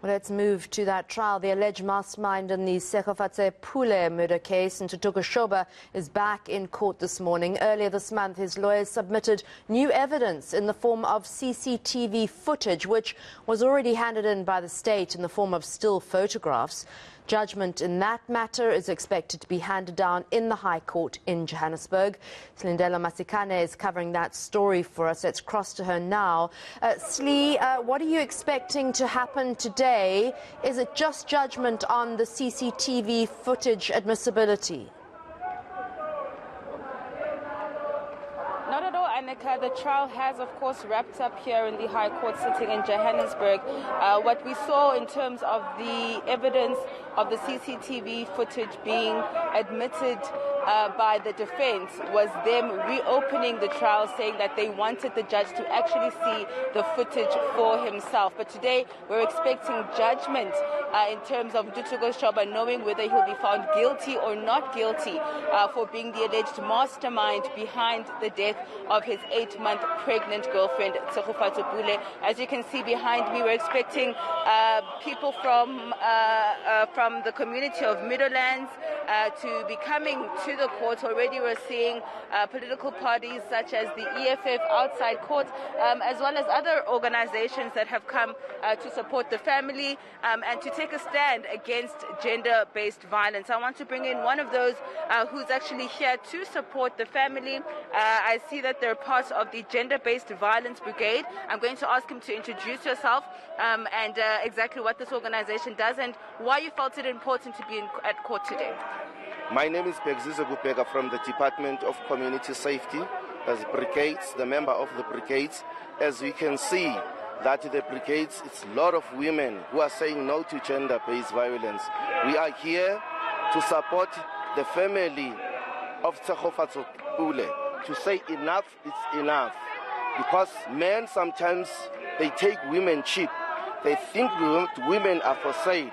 Let's move to that trial. The alleged mastermind in the Tshegofatso Pule murder case, Ntuthuko Shoba, is back in court this morning. Earlier this month, his lawyers submitted new evidence in the form of CCTV footage, which was already handed in by the state in the form of still photographs. Judgment in that matter is expected to be handed down in the High Court in Johannesburg. Slindelo Masikane is covering that story for us. Let's cross to her now. Slee, what are you expecting to happen today? Is it just judgment on the CCTV footage admissibility? Not at all, Annika. The trial has, of course, wrapped up here in the High Court sitting in Johannesburg. What we saw in terms of the evidence of the CCTV footage being admitted by the defense was them reopening the trial, saying that they wanted the judge to actually see the footage for himself. But today we're expecting judgment in terms of Ntuthuko Shoba, knowing whether he'll be found guilty or not guilty for being the alleged mastermind behind the death of his 8-month pregnant girlfriend, Tshegofatso Pule. As you can see behind me, we're expecting people from the community of Middlelands to be coming to the court. Already we're seeing political parties such as the EFF outside court, as well as other organizations that have come to support the family and to take a stand against gender-based violence. I want to bring in one of those who's actually here to support the family. I see that they're part of the Gender-Based Violence Brigade. I'm going to ask him to introduce yourself and exactly what this organization does and why you felt it important to be at court today. My name is Tshegofasto from the Department of Community Safety, as brigades, the member of the brigades. As we can see, that the brigades, it's a lot of women who are saying no to gender-based violence. We are here to support the family of Tshegofatso Pule, to say enough is enough. Because men sometimes, they take women cheap. They think women are for sale.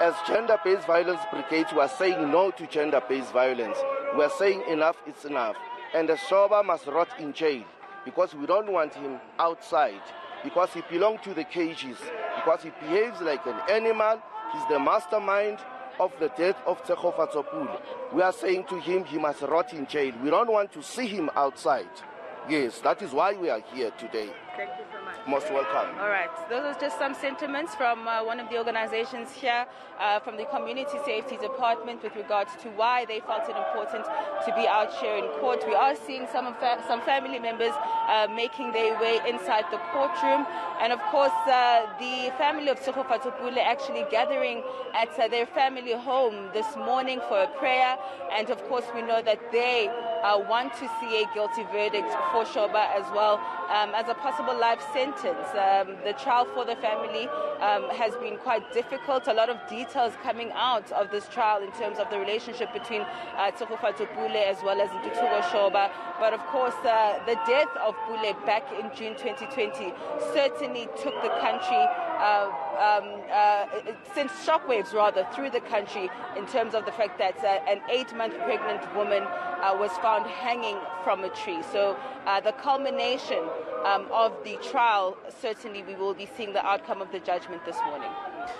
As gender-based violence brigades, we are saying no to gender-based violence. We are saying enough is enough. And the Shoba must rot in jail, because we don't want him outside, because he belongs to the cages, because he behaves like an animal. He's the mastermind of the death of Tshegofatso Pule. We are saying to him, he must rot in jail. We don't want to see him outside. Yes, that is why we are here today. Thank you so much. Most welcome. All right. Those are just some sentiments from one of the organizations here from the Community Safety Department with regards to why they felt it important to be out here in court. We are seeing some family members making their way inside the courtroom. And of course, the family of Tshegofatso Pule actually gathering at their family home this morning for a prayer. And of course, we know that they want to see a guilty verdict for Shoba as well as a possible life sentence. The trial for the family has been quite difficult. A lot of details coming out of this trial in terms of the relationship between Tshegofatso Pule as well as Ntuthuko Shoba. But of course, the death of Pule back in June 2020 certainly took the country, sent shockwaves rather through the country in terms of the fact that an 8-month pregnant woman was found hanging from a tree. So the culmination of the trial, certainly we will be seeing the outcome of the judgment this morning.